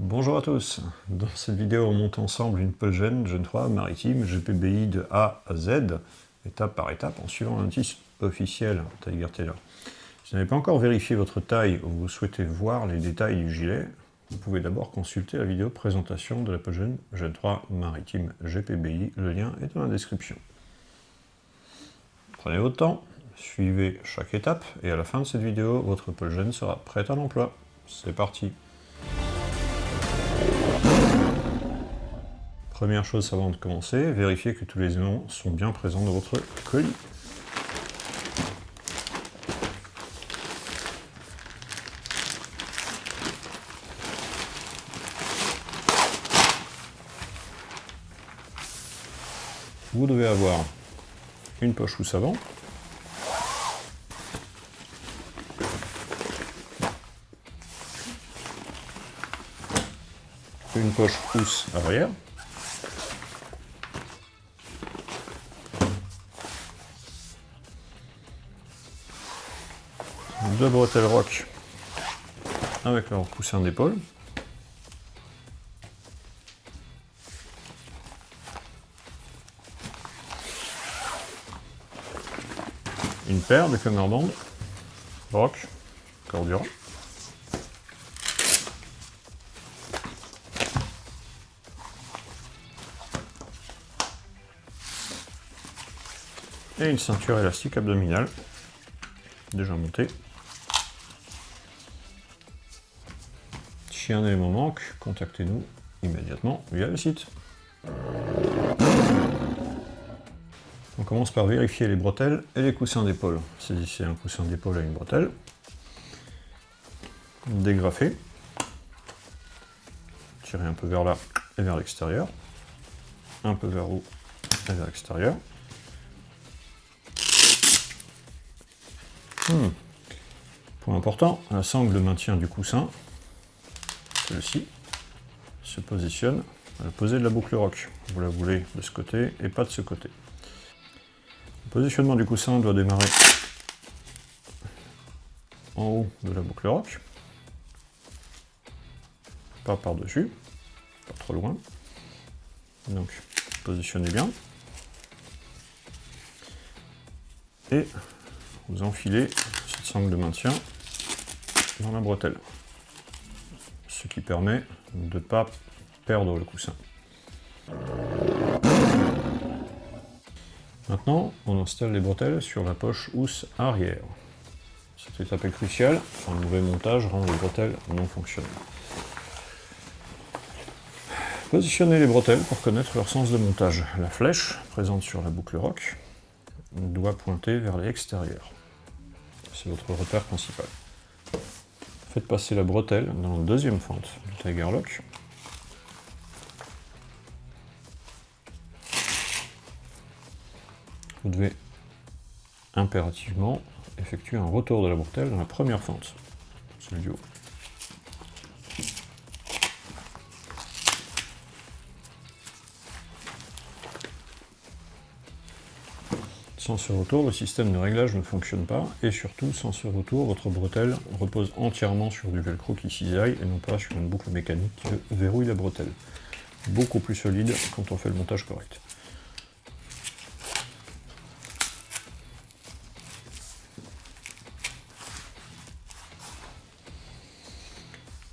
Bonjour à tous, dans cette vidéo on monte ensemble une Pulgen Gen 3 maritime GPBI de A à Z, étape par étape, en suivant l'indice officiel Tiger Tailor. Si vous n'avez pas encore vérifié votre taille ou vous souhaitez voir les détails du gilet, vous pouvez d'abord consulter la vidéo présentation de la Pulgen Gen 3 maritime GPBI, le lien est dans la description. Prenez votre temps, suivez chaque étape, et à la fin de cette vidéo, votre Pulgen sera prête à l'emploi. C'est parti! Première chose avant de commencer, vérifiez que tous les éléments sont bien présents dans votre colis. Vous devez avoir une poche housse avant, une poche housse arrière, deux bretelles rock avec leur coussin d'épaule, une paire de cummerbund rock Cordura, et une ceinture élastique abdominale déjà montée. Si un élément manque, contactez-nous immédiatement via le site. On commence par vérifier les bretelles et les coussins d'épaule. Saisissez un coussin d'épaule à une bretelle, dégrafez, tirez un peu vers là et vers l'extérieur, un peu vers haut et vers l'extérieur. Point important, la sangle de maintien du coussin, celle-ci, se positionne à l'opposé de la boucle rock. Vous la voulez de ce côté et pas de ce côté. Le positionnement du coussin doit démarrer en haut de la boucle rock, pas par-dessus, pas trop loin. Donc, positionnez bien. Et vous enfilez cette sangle de maintien dans la bretelle, ce qui permet de ne pas perdre le coussin. Maintenant, on installe les bretelles sur la poche housse arrière. Cette étape est cruciale, un mauvais montage rend les bretelles non fonctionnelles. Positionnez les bretelles pour connaître leur sens de montage. La flèche, présente sur la boucle rock, doit pointer vers l'extérieur. C'est votre repère principal. Faites passer la bretelle dans la deuxième fente du Tiger Lock. Vous devez impérativement effectuer un retour de la bretelle dans la première fente, celle du haut. Sans ce retour, le système de réglage ne fonctionne pas, et surtout, sans ce retour, votre bretelle repose entièrement sur du velcro qui cisaille et non pas sur une boucle mécanique qui verrouille la bretelle. Beaucoup plus solide quand on fait le montage correct.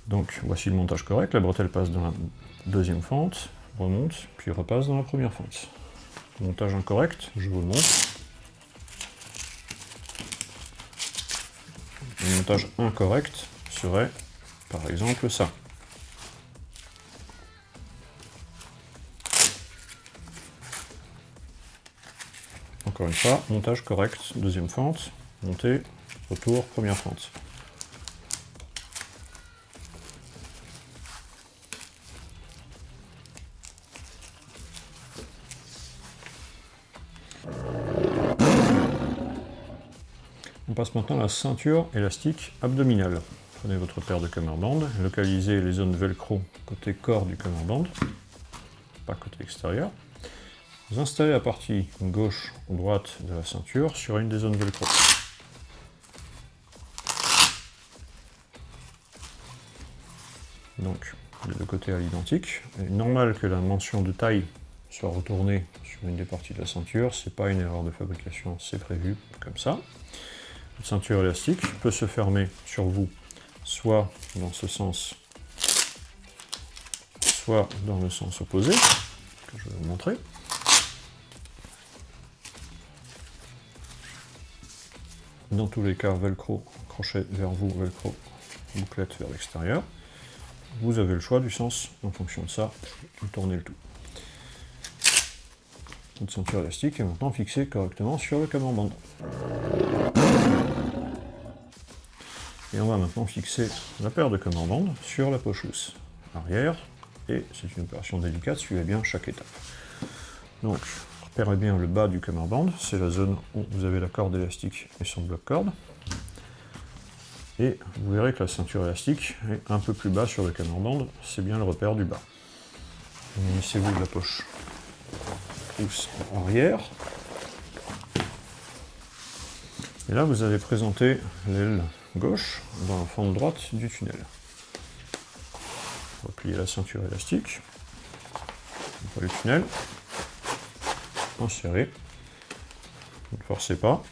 Donc voici le montage correct, la bretelle passe dans la deuxième fente, remonte, puis repasse dans la première fente. Montage incorrect, je vous le montre. Le montage incorrect serait par exemple ça. Encore une fois, montage correct, deuxième fente, montée, retour, première fente. On passe maintenant à la ceinture élastique abdominale. Prenez votre paire de cummerbund, localisez les zones velcro côté corps du cummerbund, pas côté extérieur. Vous installez la partie gauche ou droite de la ceinture sur une des zones velcro. Donc, des deux côtés à l'identique. Il est normal que la mention de taille soit retournée sur une des parties de la ceinture, c'est pas une erreur de fabrication, c'est prévu comme ça. Votre ceinture élastique peut se fermer sur vous, soit dans ce sens, soit dans le sens opposé, que je vais vous montrer. Dans tous les cas, velcro, crochet vers vous, velcro, bouclette vers l'extérieur. Vous avez le choix du sens en fonction de ça, vous tournez le tout. Votre ceinture élastique est maintenant fixée correctement sur le camembert. Et on va maintenant fixer la paire de camembert sur la poche housse arrière, et c'est une opération délicate, suivez bien chaque étape. Donc, repérez bien le bas du camembert, c'est la zone où vous avez la corde élastique et son bloc-corde. Et vous verrez que la ceinture élastique est un peu plus bas sur le camembert, c'est bien le repère du bas. Munissez-vous de la poche housse arrière. Et là, vous allez présenter l'aile gauche dans la fente droite du tunnel. Repliez la ceinture élastique, le tunnel, insérez, ne forcez pas.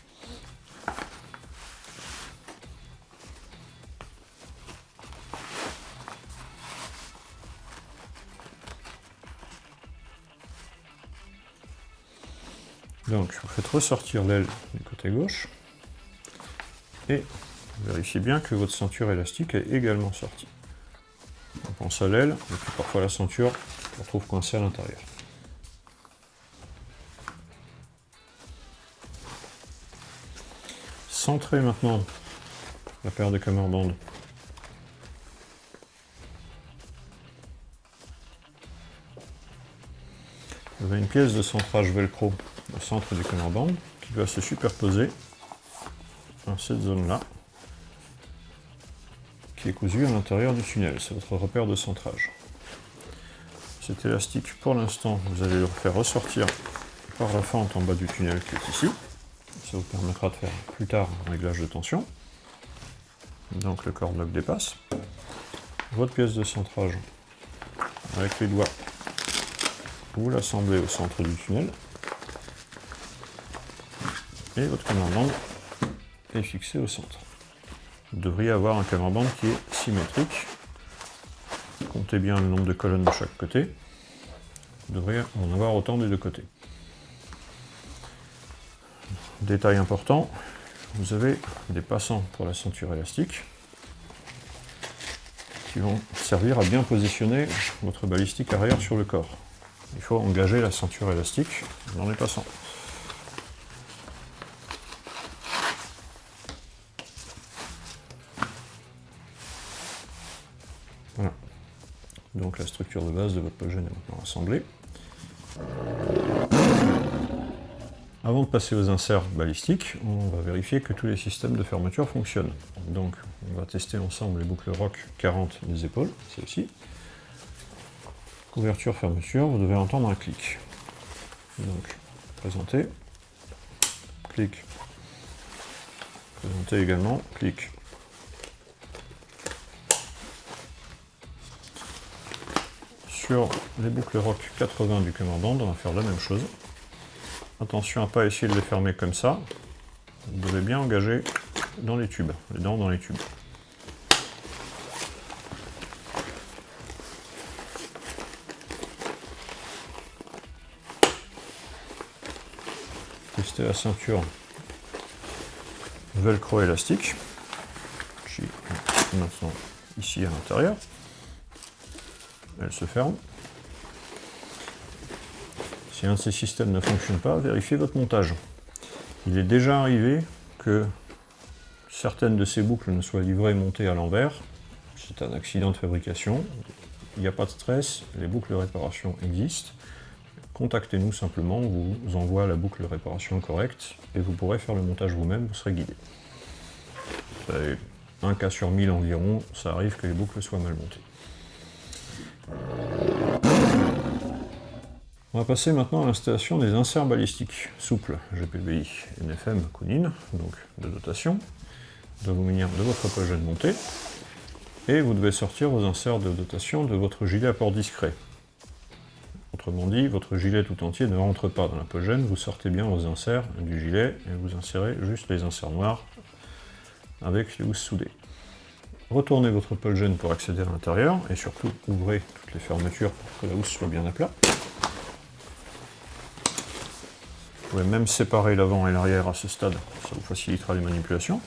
Donc, vous faites ressortir l'aile du côté gauche, et vérifiez bien que votre ceinture élastique est également sortie. On pense à l'aile, et puis parfois la ceinture se retrouve coincée à l'intérieur. Centrez maintenant la paire de camembert vous avez une pièce de centrage velcro au centre du camembert qui va se superposer à cette zone-là, qui est cousue à l'intérieur du tunnel. C'est votre repère de centrage. Cet élastique, pour l'instant, vous allez le faire ressortir par la fente en bas du tunnel qui est ici. Ça vous permettra de faire plus tard un réglage de tension. Donc le cord lock dépasse. Votre pièce de centrage, avec les doigts, vous l'assemblez au centre du tunnel. Et votre camembert est fixé au centre. Vous devriez avoir un camembert qui est symétrique. Comptez bien le nombre de colonnes de chaque côté. Vous devriez en avoir autant des deux côtés. Détail important, vous avez des passants pour la ceinture élastique qui vont servir à bien positionner votre balistique arrière sur le corps. Il faut engager la ceinture élastique dans les passants. Voilà. Donc la structure de base de votre poche est maintenant assemblée. Avant de passer aux inserts balistiques, on va vérifier que tous les systèmes de fermeture fonctionnent. Donc on va tester ensemble les boucles ROC 40 des épaules, celle-ci. Couverture, fermeture, vous devez entendre un clic. Donc présenter, clic, présenter également, clic. Sur les boucles ROC 80 du camembert, on va faire la même chose. Attention à ne pas essayer de les fermer comme ça. Vous devez bien engager dans les tubes, les dents dans les tubes. Testez la ceinture velcro élastique, qui est maintenant ici à l'intérieur. Elle se ferme. Si un de ces systèmes ne fonctionne pas, vérifiez votre montage. Il est déjà arrivé que certaines de ces boucles ne soient livrées montées à l'envers. C'est un accident de fabrication. Il n'y a pas de stress, les boucles de réparation existent. Contactez-nous simplement, on vous envoie la boucle de réparation correcte et vous pourrez faire le montage vous-même, vous serez guidé. Un cas sur 1000 environ, ça arrive que les boucles soient mal montées. On va passer maintenant à l'installation des inserts balistiques souples GPBI NFM Kounin, donc de dotation. Vous devez vous munir de votre apogée de montée. et vous devez sortir vos inserts de dotation de votre gilet à port discret. Autrement dit, votre gilet tout entier ne rentre pas dans la poche gêne, vous sortez bien vos inserts du gilet et vous insérez juste les inserts noirs avec les housses soudées. Retournez votre poche gêne pour accéder à l'intérieur et surtout ouvrez toutes les fermetures pour que la housse soit bien à plat. Vous pouvez même séparer l'avant et l'arrière à ce stade, ça vous facilitera les manipulations.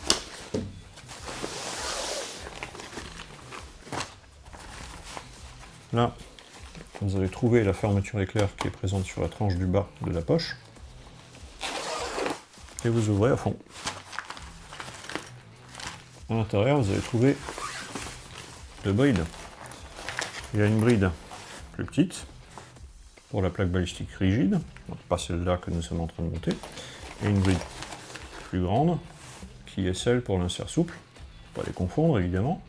Là, vous allez trouver la fermeture éclair qui est présente sur la tranche du bas de la poche. Et vous ouvrez à fond. À l'intérieur, vous allez trouver deux brides. Il y a une bride plus petite, pour la plaque balistique rigide, donc pas celle-là que nous sommes en train de monter, et une bride plus grande, qui est celle pour l'insert souple. Pas les confondre, évidemment.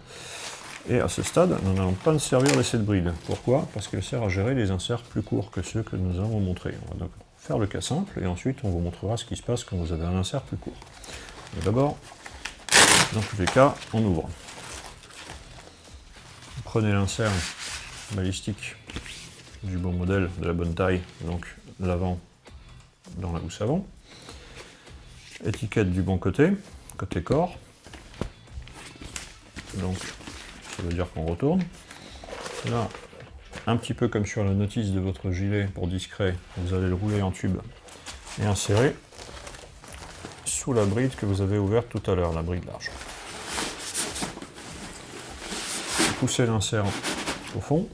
Et à ce stade, nous n'allons pas nous servir de cette bride. Pourquoi? Parce qu'elle sert à gérer les inserts plus courts que ceux que nous avons montrés. On va donc faire le cas simple, et ensuite on vous montrera ce qui se passe quand vous avez un insert plus court. Mais d'abord, dans tous les cas, on ouvre. Prenez l'insert balistique du bon modèle, de la bonne taille, donc l'avant dans la housse avant. Étiquette du bon côté, côté corps. Donc, ça veut dire qu'on retourne. Là, un petit peu comme sur la notice de votre gilet pour discret, vous allez le rouler en tube et insérer sous la bride que vous avez ouverte tout à l'heure, la bride large. Poussez l'insert au fond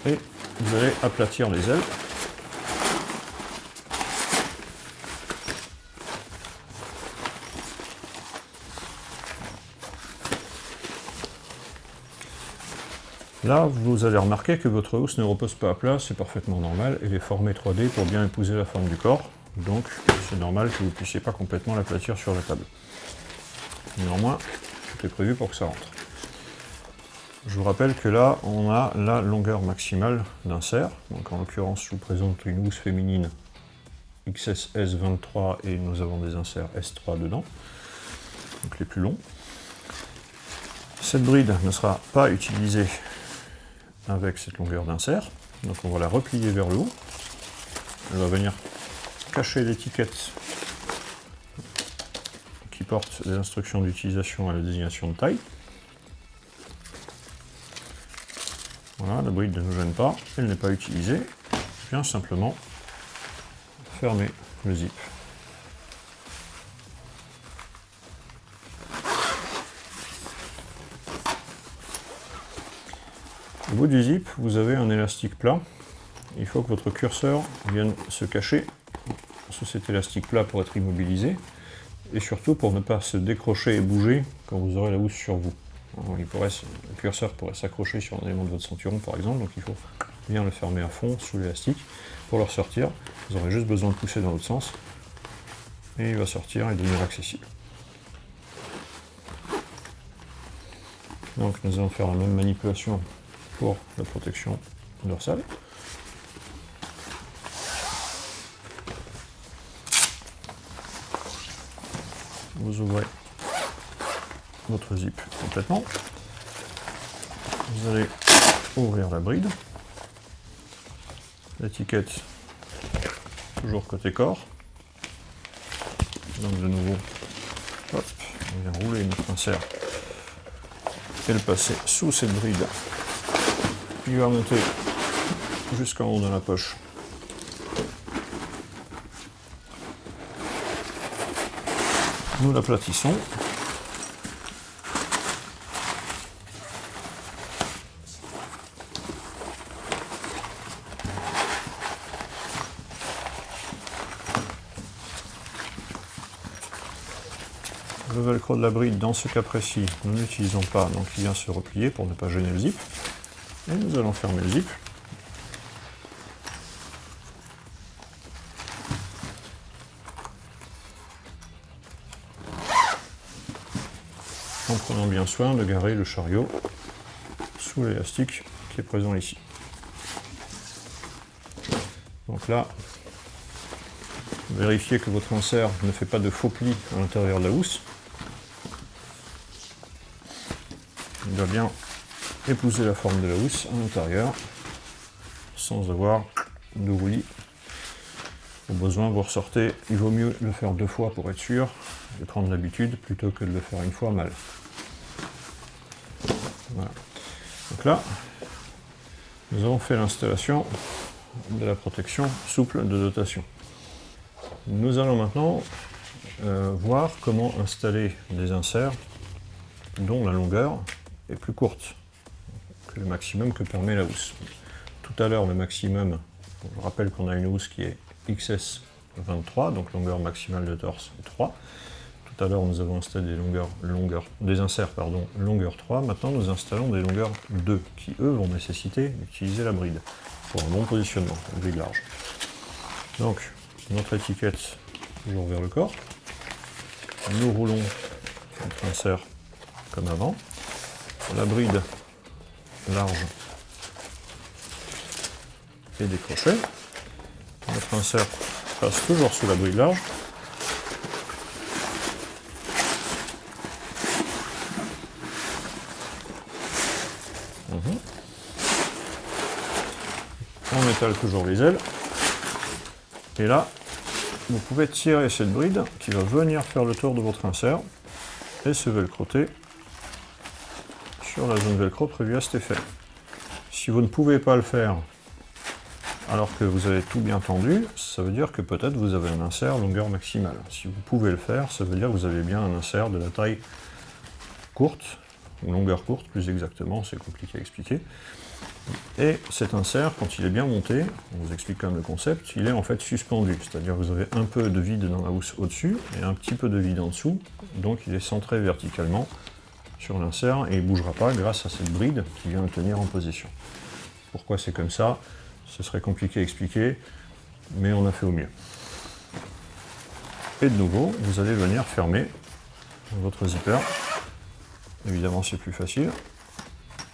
et vous allez aplatir les ailes. Là, vous allez remarquer que votre housse ne repose pas à plat, c'est parfaitement normal, elle est formée 3D pour bien épouser la forme du corps, donc c'est normal que vous ne puissiez pas complètement l'aplatir sur la table. Néanmoins, tout est prévu pour que ça rentre. Je vous rappelle que là, on a la longueur maximale d'insert, donc en l'occurrence, je vous présente une housse féminine XS S23 et nous avons des inserts S3 dedans, donc les plus longs. Cette bride ne sera pas utilisée avec cette longueur d'insert, donc on va la replier vers le haut. Elle va venir cacher l'étiquette qui porte les instructions d'utilisation et la désignation de taille. Voilà, la bride ne nous gêne pas, elle n'est pas utilisée. Je viens simplement fermer le zip. Au bout du zip, vous avez un élastique plat. Il faut que votre curseur vienne se cacher sous cet élastique plat pour être immobilisé, et surtout pour ne pas se décrocher et bouger quand vous aurez la housse sur vous. Le curseur pourrait s'accrocher sur un élément de votre ceinturon par exemple, donc il faut bien le fermer à fond sous l'élastique. Pour le ressortir, vous aurez juste besoin de pousser dans l'autre sens, et il va sortir et devenir accessible. Donc nous allons faire la même manipulation pour la protection dorsale. Vous ouvrez votre zip complètement. Vous allez ouvrir la bride. L'étiquette toujours côté corps. Donc de nouveau, hop, on vient rouler notre insert et le passer sous cette bride. Il va monter jusqu'en haut de la poche. Nous l'aplatissons. Le velcro de la bride, dans ce cas précis, nous n'utilisons pas, donc il vient se replier pour ne pas gêner le zip. Et nous allons fermer le zip. En prenant bien soin de garer le chariot sous l'élastique qui est présent ici. Donc là, vérifiez que votre insert ne fait pas de faux plis à l'intérieur de la housse. va bien épouser la forme de la housse à l'intérieur, sans avoir de roulis. Au besoin, vous ressortez. Il vaut mieux le faire 2 fois pour être sûr, et prendre l'habitude, plutôt que de le faire une fois mal. Voilà. Donc là, nous avons fait l'installation de la protection souple de dotation. Nous allons maintenant voir comment installer des inserts dont la longueur est plus courte que le maximum que permet la housse. Tout à l'heure, le maximum, je rappelle qu'on a une housse qui est XS 23, donc longueur maximale de torse 3. Tout à l'heure, nous avons installé des inserts longueur 3. Maintenant, nous installons des longueurs 2, qui eux vont nécessiter d'utiliser la bride pour un bon positionnement, une bride large. Donc, notre étiquette toujours vers le corps. Nous roulons notre insert comme avant. La bride large et décrochée. Notre insert passe toujours sous la bride large. On étale toujours les ailes. Et là, vous pouvez tirer cette bride qui va venir faire le tour de votre insert et se velcroter sur la zone velcro prévue à cet effet. Si vous ne pouvez pas le faire alors que vous avez tout bien tendu, ça veut dire que peut-être vous avez un insert longueur maximale. Si vous pouvez le faire, ça veut dire que vous avez bien un insert de la taille courte, ou longueur courte plus exactement, c'est compliqué à expliquer. Et cet insert, quand il est bien monté, on vous explique quand même le concept, il est en fait suspendu, c'est-à-dire que vous avez un peu de vide dans la housse au-dessus et un petit peu de vide en dessous, donc il est centré verticalement sur l'insert et il ne bougera pas grâce à cette bride qui vient le tenir en position. Pourquoi c'est comme ça? Ce serait compliqué à expliquer, mais on a fait au mieux. Et de nouveau, vous allez venir fermer votre zipper. Évidemment, c'est plus facile.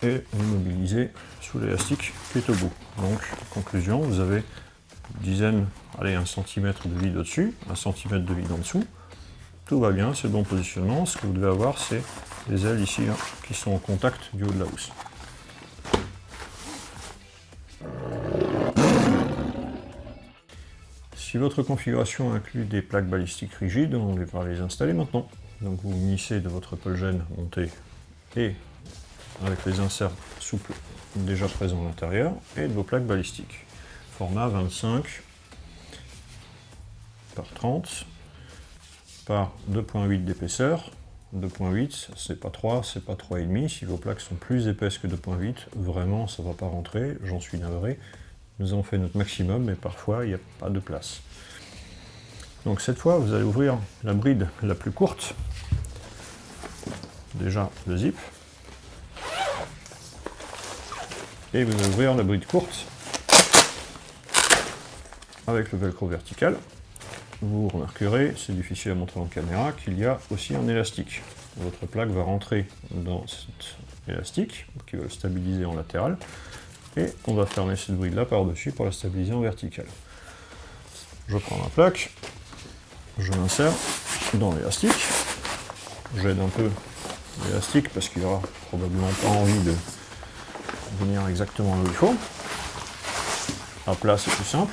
Et vous mobilisez sous l'élastique qui est au bout. Donc, conclusion, vous avez une dizaine, allez, 1 cm de vide au-dessus, 1 cm de vide en dessous. Tout va bien, c'est le bon positionnement. Ce que vous devez avoir, c'est les ailes ici hein, qui sont en contact du haut de la housse. Si votre configuration inclut des plaques balistiques rigides, on va les installer maintenant. Donc vous munissez de votre polgène monté et avec les inserts souples déjà présents à l'intérieur et de vos plaques balistiques. Format 25 par 30 par 2.8 d'épaisseur. 2.8, c'est pas 3, c'est pas 3,5. Si vos plaques sont plus épaisses que 2.8, vraiment ça va pas rentrer, j'en suis navré. Nous avons fait notre maximum, mais parfois il n'y a pas de place. Donc cette fois, vous allez ouvrir la bride la plus courte. Déjà le zip. Et vous allez ouvrir la bride courte avec le velcro vertical. Vous remarquerez, c'est difficile à montrer en caméra, qu'il y a aussi un élastique. Votre plaque va rentrer dans cet élastique qui va le stabiliser en latéral. Et on va fermer cette bride là par-dessus pour la stabiliser en vertical. Je prends ma plaque, je l'insère dans l'élastique, j'aide un peu l'élastique parce qu'il n'aura probablement pas envie de venir exactement là où il faut. À plat c'est plus simple.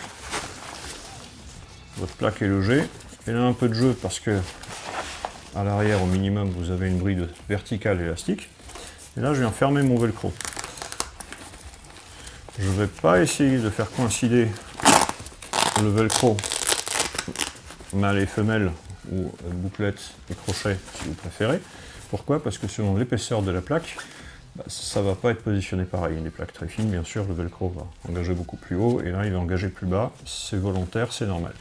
Votre plaque est logée, elle a un peu de jeu parce que à l'arrière au minimum vous avez une bride verticale élastique. Et là je viens fermer mon velcro. Je ne vais pas essayer de faire coïncider le velcro mâle et femelle ou bouclette et crochet si vous préférez. Pourquoi? Parce que selon l'épaisseur de la plaque, ça ne va pas être positionné pareil. Les plaques très fines, bien sûr, le velcro va engager beaucoup plus haut et là il va engager plus bas. C'est volontaire, c'est normal.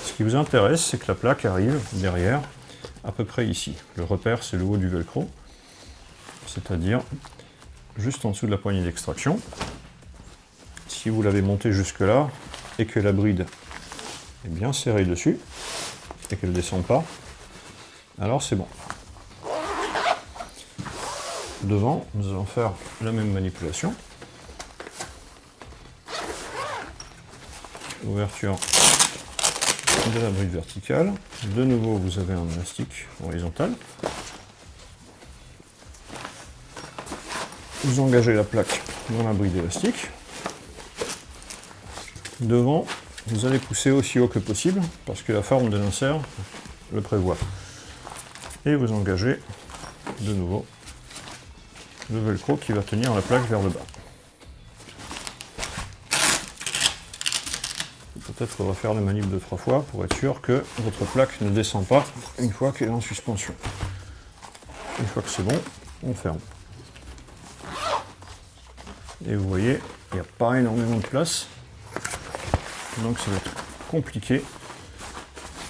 Ce qui vous intéresse, c'est que la plaque arrive derrière, à peu près ici. Le repère, c'est le haut du velcro, c'est-à-dire juste en dessous de la poignée d'extraction. Si vous l'avez monté jusque là et que la bride est bien serrée dessus et qu'elle ne descend pas, alors c'est bon. Devant, nous allons faire la même manipulation. Ouverture de la bride verticale. De nouveau, vous avez un élastique horizontal. vous engagez la plaque dans la bride élastique. Devant, vous allez pousser aussi haut que possible, parce que la forme de l'insert le prévoit. Et vous engagez de nouveau le velcro qui va tenir la plaque vers le bas. Peut-être refaire la manip 2-3 fois pour être sûr que votre plaque ne descend pas une fois qu'elle est en suspension. Une fois que c'est bon, on ferme. Et vous voyez, il n'y a pas énormément de place, donc ça va être compliqué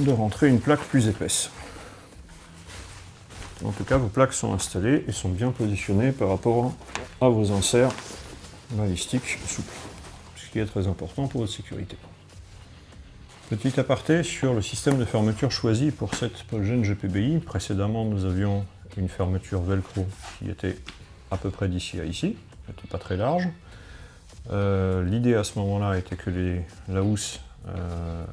de rentrer une plaque plus épaisse. En tout cas, vos plaques sont installées et sont bien positionnées par rapport à vos inserts balistiques souples, ce qui est très important pour votre sécurité. Petit aparté sur le système de fermeture choisi pour cette Polgen GPBI. Précédemment, nous avions une fermeture velcro qui était à peu près d'ici à ici, elle n'était pas très large. L'idée à ce moment-là était que la housse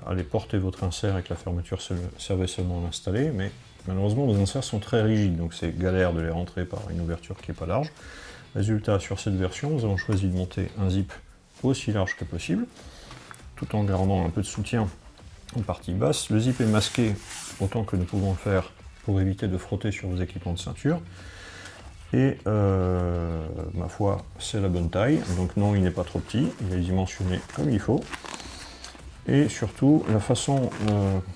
allait porter votre insert et que la fermeture servait seulement à l'installer, mais malheureusement nos inserts sont très rigides, donc c'est galère de les rentrer par une ouverture qui n'est pas large. Résultat, sur cette version, nous avons choisi de monter un zip aussi large que possible, tout en gardant un peu de soutien en partie basse. Le zip est masqué autant que nous pouvons le faire pour éviter de frotter sur vos équipements de ceinture. Et ma foi, c'est la bonne taille. Donc non, il n'est pas trop petit, il est dimensionné comme il faut. Et surtout, la façon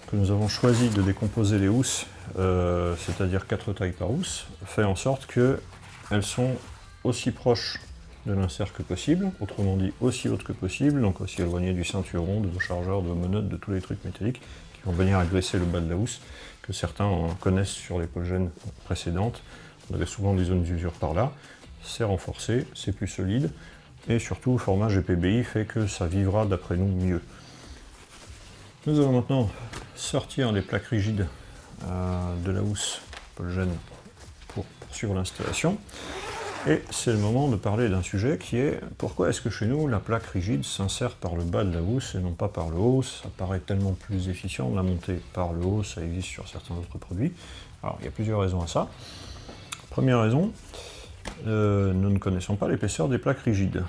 que nous avons choisi de décomposer les housses, c'est-à-dire 4 tailles par housse, fait en sorte qu'elles sont aussi proches de l'insert que possible, autrement dit aussi haute que possible, donc aussi éloignées du ceinturon, de vos chargeurs, de vos menottes, de tous les trucs métalliques qui vont venir agresser le bas de la housse, que certains connaissent sur les Polgen précédentes. On avait souvent des zones d'usure par là, c'est renforcé, c'est plus solide, et surtout le format GPBI fait que ça vivra d'après nous mieux. Nous allons maintenant sortir les plaques rigides de la housse Polgen pour poursuivre l'installation. Et c'est le moment de parler d'un sujet qui est pourquoi est-ce que chez nous la plaque rigide s'insère par le bas de la housse et non pas par le haut. Ça paraît tellement plus efficient de la monter par le haut, ça existe sur certains autres produits. Alors il y a plusieurs raisons à ça. Première raison, nous ne connaissons pas l'épaisseur des plaques rigides.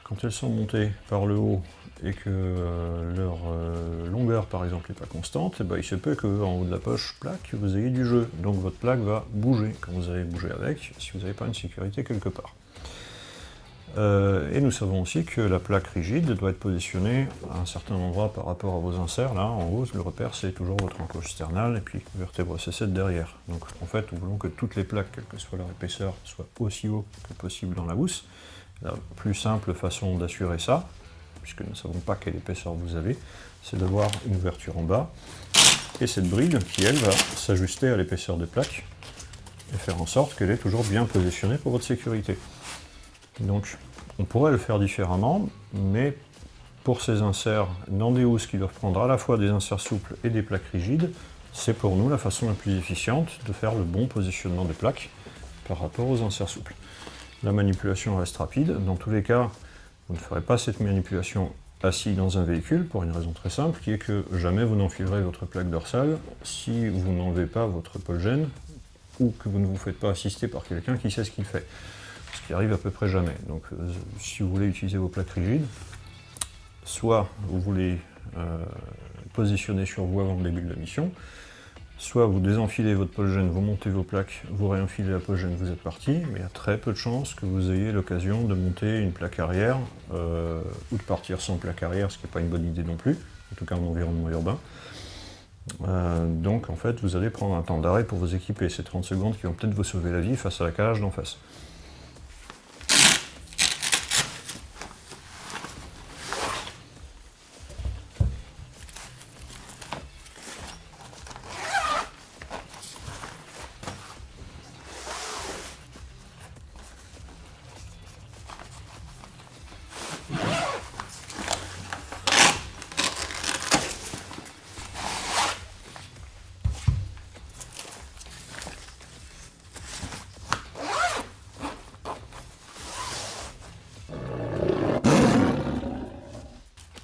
Quand elles sont montées par le haut et que leur longueur par exemple n'est pas constante, eh ben, il se peut qu'en haut de la poche plaque, vous ayez du jeu. Donc votre plaque va bouger quand vous allez bouger avec, si vous n'avez pas une sécurité quelque part. Et nous savons aussi que la plaque rigide doit être positionnée à un certain endroit par rapport à vos inserts. Là, en haut, le repère, c'est toujours votre encoche sternale et puis vertèbre C7 derrière. Donc en fait, nous voulons que toutes les plaques, quelle que soit leur épaisseur, soient aussi haut que possible dans la housse. La plus simple façon d'assurer ça, puisque nous ne savons pas quelle épaisseur vous avez, c'est d'avoir une ouverture en bas, et cette bride qui, elle, va s'ajuster à l'épaisseur des plaques, et faire en sorte qu'elle est toujours bien positionnée pour votre sécurité. Donc, on pourrait le faire différemment, mais pour ces inserts dans des housses qui doivent prendre à la fois des inserts souples et des plaques rigides, c'est pour nous la façon la plus efficiente de faire le bon positionnement des plaques par rapport aux inserts souples. La manipulation reste rapide. Dans tous les cas, vous ne ferez pas cette manipulation assis dans un véhicule pour une raison très simple, qui est que jamais vous n'enfilerez votre plaque dorsale si vous n'enlevez pas votre Polgen ou que vous ne vous faites pas assister par quelqu'un qui sait ce qu'il fait. Ce qui arrive à peu près jamais. Donc si vous voulez utiliser vos plaques rigides, soit vous les positionnez sur vous avant le début de la mission, soit vous désenfilez votre Polgen, vous montez vos plaques, vous réenfilez la Polgen, vous êtes parti, mais il y a très peu de chances que vous ayez l'occasion de monter une plaque arrière ou de partir sans plaque arrière, ce qui n'est pas une bonne idée non plus, en tout cas en environnement urbain. Donc en fait, vous allez prendre un temps d'arrêt pour vous équiper, ces 30 secondes qui vont peut-être vous sauver la vie face à la calage d'en face.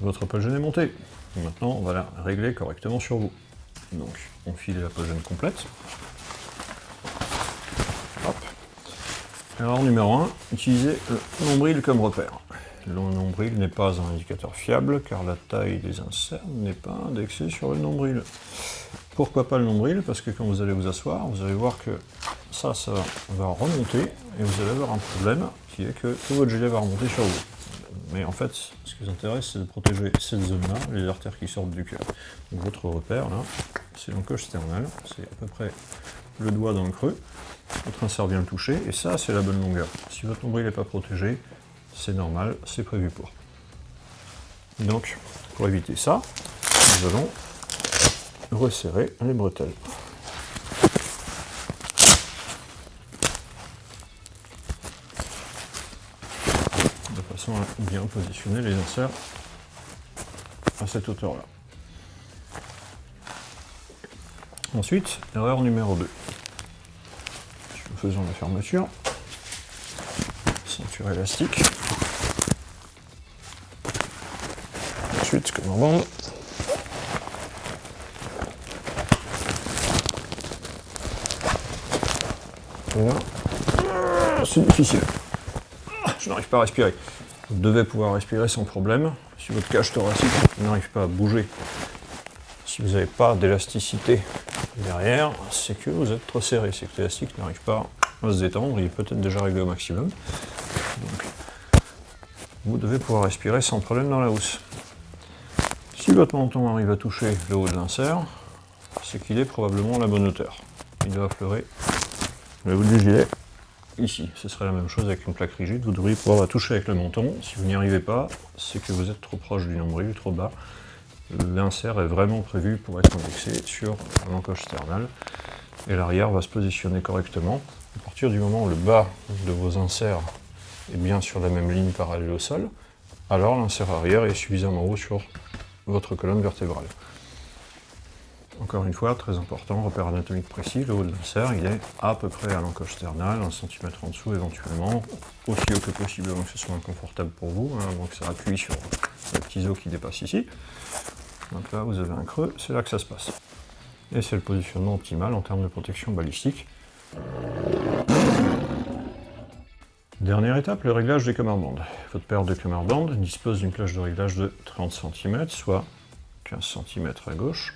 Votre Polgen est montée. Maintenant, on va la régler correctement sur vous. Donc, on file la Polgen complète. Hop. Alors numéro 1, utilisez le nombril comme repère. Le nombril n'est pas un indicateur fiable car la taille des inserts n'est pas indexée sur le nombril. Pourquoi pas le nombril? Parce que quand vous allez vous asseoir, vous allez voir que ça va remonter et vous allez avoir un problème qui est que tout votre gilet va remonter sur vous. Mais en fait, ce qui vous intéresse, c'est de protéger cette zone-là, les artères qui sortent du cœur. Donc votre repère, là, c'est l'encoche sternale, c'est à peu près le doigt dans le creux. Votre insert vient le toucher, et ça, c'est la bonne longueur. Si votre nombril n'est pas protégé, c'est normal, c'est prévu pour. Donc, pour éviter ça, nous allons resserrer les bretelles. De façon à bien positionner les inserts à cette hauteur-là. Ensuite, erreur numéro 2. Faisons la fermeture. Ceinture élastique. Ensuite, comme en bande. Et là, c'est difficile. Je n'arrive pas à respirer. Vous devez pouvoir respirer sans problème. Si votre cage thoracique n'arrive pas à bouger, si vous n'avez pas d'élasticité derrière, c'est que vous êtes trop serré, c'est que l'élastique n'arrive pas à se détendre, il est peut-être déjà réglé au maximum. Donc, vous devez pouvoir respirer sans problème dans la housse. Si votre menton arrive à toucher le haut de l'insert, c'est qu'il est probablement à la bonne hauteur. Il doit affleurer le bout du gilet. Ici, ce serait la même chose avec une plaque rigide, vous devriez pouvoir la toucher avec le menton. Si vous n'y arrivez pas, c'est que vous êtes trop proche du nombril, trop bas. L'insert est vraiment prévu pour être indexé sur l'encoche sternale et l'arrière va se positionner correctement. À partir du moment où le bas de vos inserts est bien sur la même ligne parallèle au sol, alors l'insert arrière est suffisamment haut sur votre colonne vertébrale. Encore une fois, très important, repère anatomique précis, le haut de l'insert, il est à peu près à l'encoche sternale, 1 cm en dessous éventuellement, aussi haut que possible avant que ce soit inconfortable pour vous, avant que ça appuie sur le petit os qui dépasse ici. Donc là, vous avez un creux, c'est là que ça se passe. Et c'est le positionnement optimal en termes de protection balistique. Dernière étape, le réglage des cummerbund. Votre paire de cummerbund dispose d'une plage de réglage de 30 cm, soit 15 cm à gauche,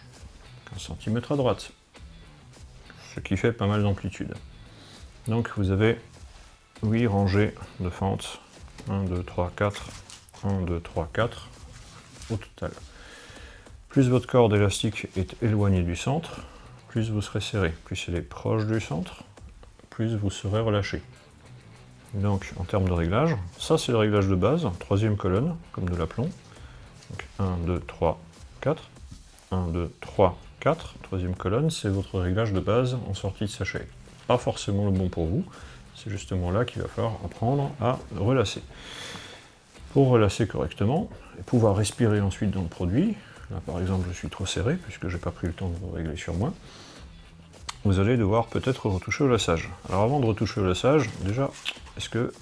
15 cm à droite, ce qui fait pas mal d'amplitude. Donc vous avez 8 rangées de fentes, 1, 2, 3, 4, 1, 2, 3, 4 au total. Plus votre corde élastique est éloignée du centre, plus vous serez serré. Plus elle est proche du centre, plus vous serez relâché. Donc en termes de réglage, ça c'est le réglage de base, troisième colonne, comme nous l'appelons. Donc 1, 2, 3, 4. 1, 2, 3, 4. Troisième colonne, c'est votre réglage de base en sortie de sachet. Pas forcément le bon pour vous, c'est justement là qu'il va falloir apprendre à relâcher. Pour relâcher correctement, et pouvoir respirer ensuite dans le produit, là par exemple je suis trop serré puisque je n'ai pas pris le temps de vous régler sur moi, vous allez devoir peut-être retoucher au lassage. Alors avant de retoucher au lassage, déjà, est-ce que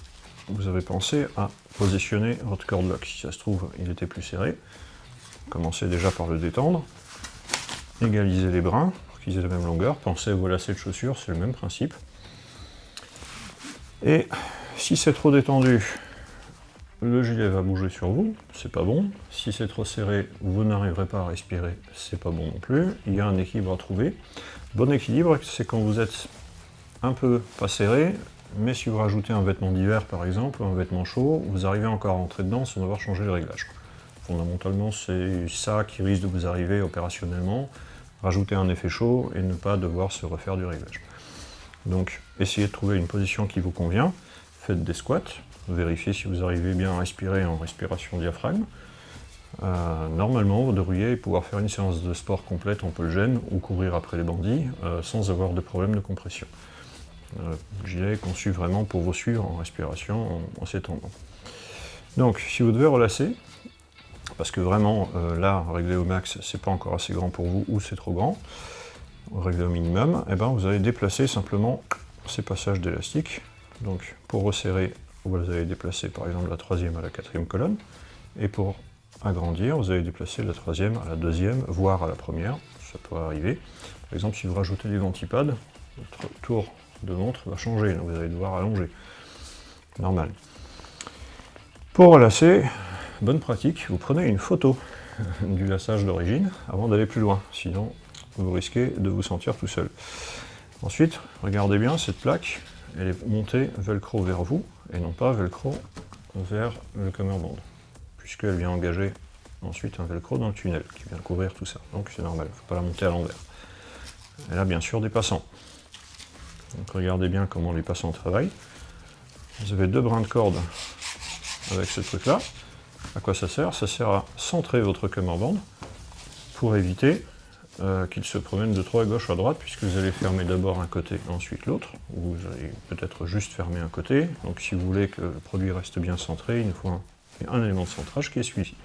vous avez pensé à positionner votre cord lock? Si ça se trouve, il était plus serré. Commencez déjà par le détendre. Égalisez les brins pour qu'ils aient la même longueur. Pensez à vos lacets de chaussures, c'est le même principe. Et si c'est trop détendu, le gilet va bouger sur vous, c'est pas bon. Si c'est trop serré, vous n'arriverez pas à respirer, c'est pas bon non plus. Il y a un équilibre à trouver. Bon équilibre, c'est quand vous êtes un peu pas serré, mais si vous rajoutez un vêtement d'hiver par exemple, ou un vêtement chaud, vous arrivez encore à rentrer dedans sans devoir changer le réglage. Fondamentalement, c'est ça qui risque de vous arriver opérationnellement, rajouter un effet chaud et ne pas devoir se refaire du réglage. Donc, essayez de trouver une position qui vous convient, faites des squats, vérifiez si vous arrivez bien à respirer en respiration diaphragme. Normalement, vous devriez pouvoir faire une séance de sport complète en polygène ou courir après les bandits sans avoir de problème de compression. Le gilet est conçu vraiment pour vous suivre en respiration en s'étendant. Donc, si vous devez relâcher, parce que vraiment, là, régler au max, c'est pas encore assez grand pour vous, ou c'est trop grand, régler au minimum, et ben vous allez déplacer simplement ces passages d'élastique. Donc, pour resserrer, vous allez déplacer par exemple la troisième à la quatrième colonne, et pour agrandir, vous allez déplacer la troisième à la deuxième, voire à la première, ça peut arriver. Par exemple, si vous rajoutez des ventipades, votre tour de montre va changer, donc vous allez devoir allonger. normal. Pour relasser, bonne pratique, vous prenez une photo du lassage d'origine avant d'aller plus loin, sinon vous risquez de vous sentir tout seul. Ensuite, regardez bien, cette plaque, elle est montée velcro vers vous, et non pas velcro vers le cummerbund, puisqu'elle vient engager ensuite un velcro dans le tunnel, qui vient couvrir tout ça. Donc c'est normal, il ne faut pas la monter à l'envers. Elle a bien sûr des passants. Donc regardez bien comment les passants travaillent. Vous avez 2 brins de corde avec ce truc-là. À quoi ça sert? Ça sert à centrer votre cummerbund pour éviter qu'il se promène de trop à gauche ou à droite, puisque vous allez fermer d'abord un côté, ensuite l'autre, ou vous allez peut-être juste fermer un côté. Donc si vous voulez que le produit reste bien centré, il nous faut un élément de centrage qui est celui-ci.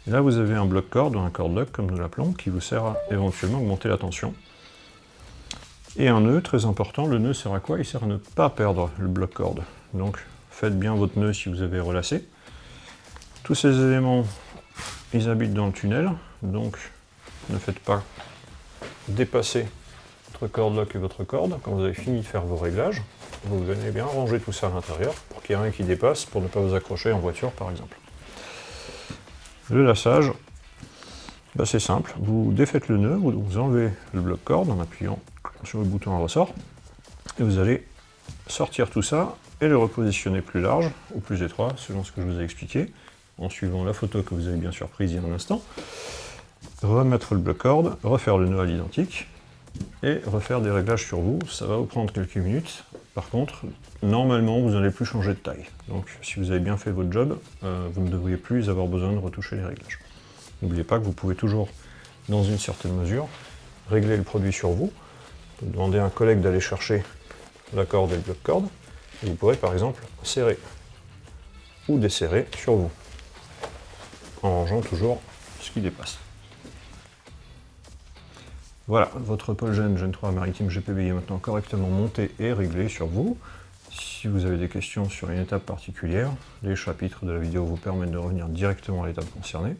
Et là vous avez un bloc corde, ou un cord lock comme nous l'appelons, qui vous sert à éventuellement augmenter la tension. Et un nœud, très important, le nœud sert à quoi? Il sert à ne pas perdre le bloc corde. Donc faites bien votre nœud si vous avez relâché. Tous ces éléments, ils habitent dans le tunnel, donc ne faites pas dépasser votre cord lock et votre corde. Quand vous avez fini de faire vos réglages, vous venez bien ranger tout ça à l'intérieur pour qu'il n'y ait rien qui dépasse, pour ne pas vous accrocher en voiture par exemple. Le lassage, c'est simple, vous défaites le nœud, vous enlevez le bloc corde en appuyant sur le bouton à ressort, et vous allez sortir tout ça et le repositionner plus large ou plus étroit selon ce que je vous ai expliqué, en suivant la photo que vous avez bien sûr prise il y a un instant. Remettre le bloc corde, refaire le nœud à l'identique, et refaire des réglages sur vous. Ça va vous prendre quelques minutes. Par contre, normalement, vous n'allez plus changer de taille. Donc, si vous avez bien fait votre job, vous ne devriez plus avoir besoin de retoucher les réglages. N'oubliez pas que vous pouvez toujours, dans une certaine mesure, régler le produit sur vous. Vous demandez à un collègue d'aller chercher la corde et le bloc corde, et vous pourrez par exemple serrer ou desserrer sur vous, en rangeant toujours ce qui dépasse. Voilà, votre Polgen Gen 3 Maritime GPBI est maintenant correctement monté et réglé sur vous. Si vous avez des questions sur une étape particulière, les chapitres de la vidéo vous permettent de revenir directement à l'étape concernée.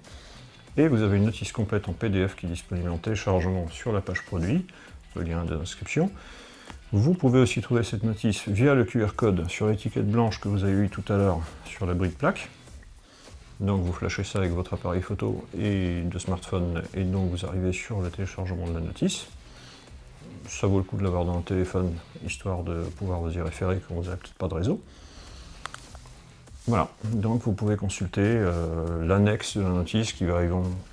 Et vous avez une notice complète en PDF qui est disponible en téléchargement sur la page produit, le lien de l'inscription. Vous pouvez aussi trouver cette notice via le QR code sur l'étiquette blanche que vous avez eu tout à l'heure sur l'abri de plaque. Donc vous flashez ça avec votre appareil photo et de smartphone, et donc vous arrivez sur le téléchargement de la notice. Ça vaut le coup de l'avoir dans le téléphone, histoire de pouvoir vous y référer quand vous n'avez peut-être pas de réseau. Voilà, donc vous pouvez consulter l'annexe de la notice qui va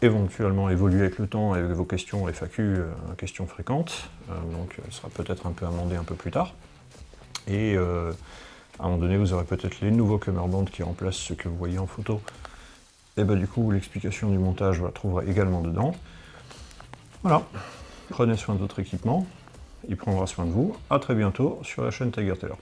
éventuellement évoluer avec le temps, avec vos questions FAQ, questions fréquentes, donc elle sera peut-être un peu amendée un peu plus tard. Et à un moment donné, vous aurez peut-être les nouveaux cummerbunds qui remplacent ceux que vous voyez en photo. Et du coup, l'explication du montage, vous la trouverez également dedans. Voilà, prenez soin de votre équipement, il prendra soin de vous. À très bientôt sur la chaîne Tiger Tailor.